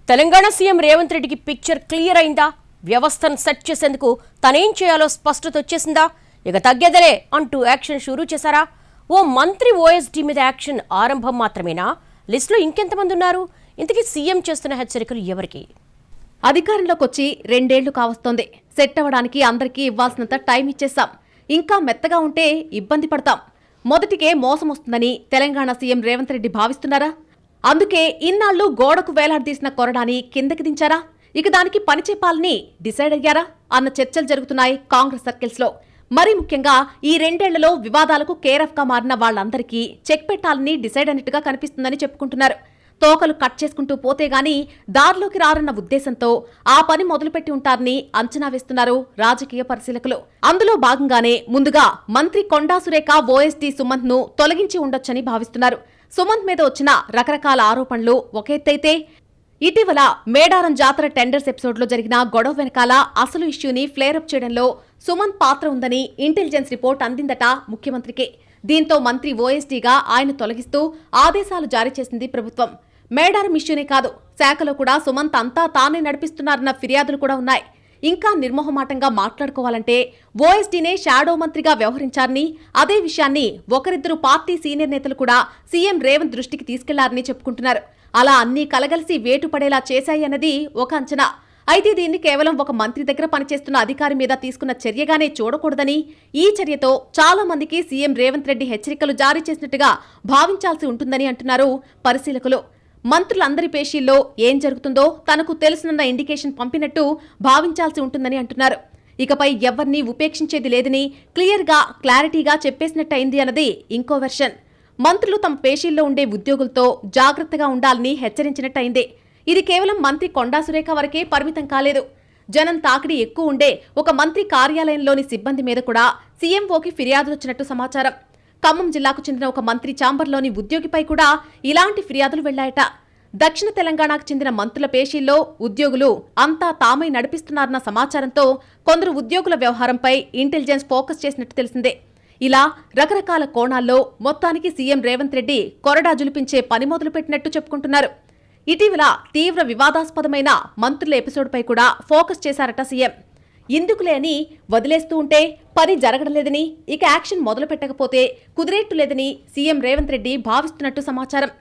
Telangana CM Revanth రెడ్డికి picture clear అయిందా? వ్యవస్థను సెట్ చేసేందుకు తనేం చేయాలో స్పష్టత వచ్చేసిందా? ఇక తగ్గేదలే అంటూ యాక్షన్ షురూ చేశారా? ఓ మంత్రి ఓఎస్డీ మీద యాక్షన్ ఆరంభం మాత్రమేనా? లిస్టులో ఇంకెంతమంది ఉన్నారు? ఇంతకీ సీఎం చేస్తున్న హెచ్చరికలు ఎవరికి? అధికారంలోకి వచ్చి 2 ఏళ్లు కావస్తోంది. సెట్ అవ్వడానికి అందరికీ ఇవ్వాల్సినంత టైం ఇచ్చేశాం. ఇంకా మెత్తగా ఉంటే ఇబ్బంది పడతాం. మొదటికే మోసం వస్తుందని తెలంగాణ సీఎం రేవంత్ రెడ్డి భావిస్తున్నారా? అందుకే ఇన్నాళ్లు గోడకు వేలాడదీసిన కొరడాని కిందకి దించారా? ఇక దానికి పని చెప్పాలని డిసైడ్ అయ్యారా అన్న చర్చలు జరుగుతున్నాయి కాంగ్రెస్ సర్కిల్స్ లో. మరీ ముఖ్యంగా ఈ 2 ఏళ్లలో వివాదాలకు కేరఫ్ గా మారిన వాళ్లందరికీ చెక్ పెట్టాలని డిసైడ్ అయినట్టుగా కనిపిస్తుందని చెప్పుకుంటున్నారు. తోకలు కట్ చేసుకుంటూ పోతే గాని దారిలోకి రారన్న ఉద్దేశంతో ఆ పని మొదలుపెట్టి ఉంటారని అంచనా వేస్తున్నారు రాజకీయ పరిశీలకులు. అందులో భాగంగానే ముందుగా మంత్రి కొండా సురేఖ ఓఎస్డీ సుమంత్ ను తొలగించి ఉండొచ్చని భావిస్తున్నారు. సుమంత్ మీద వచ్చిన రకరకాల ఆరోపణలు ఒక ఎత్తైతే, ఇటీవల మేడారం జాతర టెండర్స్ ఎపిసోడ్లో జరిగిన గొడవ వెనకాల అసలు ఇష్యూని ఫ్లేరప్ చేయడంలో సుమంత్ పాత్ర ఉందని ఇంటెలిజెన్స్ రిపోర్ట్ అందిందట ముఖ్యమంత్రికి. దీంతో మంత్రి ఓఎస్డీగా ఆయన తొలగిస్తూ ఆదేశాలు జారీ చేసింది ప్రభుత్వం. మేడారం ఇష్యూనే కాదు, శాఖలో కూడా సుమంత్ అంతా తానే నడిపిస్తున్నారన్న ఫిర్యాదులు కూడా ఉన్నాయి. ఇంకా నిర్మోహమాటంగా మాట్లాడుకోవాలంటే ఓఎస్డీనే షాడో మంత్రిగా వ్యవహరించారని, అదే విషయాన్ని ఒకరిద్దరు పార్టీ సీనియర్ నేతలు కూడా సీఎం రేవంత్ దృష్టికి తీసుకెళ్లారని చెప్పుకుంటున్నారు. అలా అన్నీ కలగలిసి వేటు పడేలా చేశాయన్నది ఒక అంచనా. అయితే దీన్ని కేవలం ఒక మంత్రి దగ్గర పనిచేస్తున్న అధికారి మీద తీసుకున్న చర్యగానే చూడకూడదని, ఈ చర్యతో చాలా మందికి సీఎం రేవంత్ రెడ్డి హెచ్చరికలు జారీ చేసినట్టుగా భావించాల్సి ఉంటుందని అంటున్నారు పరిశీలకులు. మంత్రులందరి పేషీల్లో ఏం జరుగుతుందో తనకు తెలుసునన్న ఇండికేషన్ పంపినట్టు భావించాల్సి ఉంటుందని అంటున్నారు. ఇకపై ఎవరినీ ఉపేక్షించేది లేదని క్లారిటీగా చెప్పేసినట్టయింది అన్నది ఇంకో వెర్షన్. మంత్రులు తమ పేషీల్లో ఉండే ఉద్యోగులతో జాగ్రత్తగా ఉండాలని హెచ్చరించినట్టయింది. ఇది కేవలం మంత్రి కొండా సురేఖ వరకే పరిమితం కాలేదు. జనం తాకిడి ఎక్కువ ఉండే ఒక మంత్రి కార్యాలయంలోని సిబ్బంది మీద కూడా సీఎంఓకి ఫిర్యాదులొచ్చినట్టు సమాచారం. ఖమ్మం జిల్లాకు చెందిన ఒక మంత్రి ఛాంబర్లోని ఉద్యోగిపై కూడా ఇలాంటి ఫిర్యాదులు వెళ్లాయట. దక్షిణ తెలంగాణకు చెందిన మంత్రుల పేషీల్లో ఉద్యోగులు అంతా తామై నడిపిస్తున్నారన్న సమాచారంతో కొందరు ఉద్యోగుల వ్యవహారంపై ఇంటెలిజెన్స్ ఫోకస్ చేసినట్టు తెలిసిందే. ఇలా రకరకాల కోణాల్లో మొత్తానికి సీఎం రేవంత్ రెడ్డి కొరడా జులిపించే పని మొదలుపెట్టినట్టు చెప్పుకుంటున్నారు. ఇటీవల తీవ్ర వివాదాస్పదమైన మంత్రుల ఎపిసోడ్పై కూడా ఫోకస్ చేశారట సీఎం. ఇందుకులే అని వదిలేస్తూ ఉంటే పని జరగడం లేదని, ఇక యాక్షన్ మొదలు పెట్టకపోతే కుదిరేట్టు లేదని సీఎం రేవంత్ రెడ్డి భావిస్తున్నట్టు సమాచారం.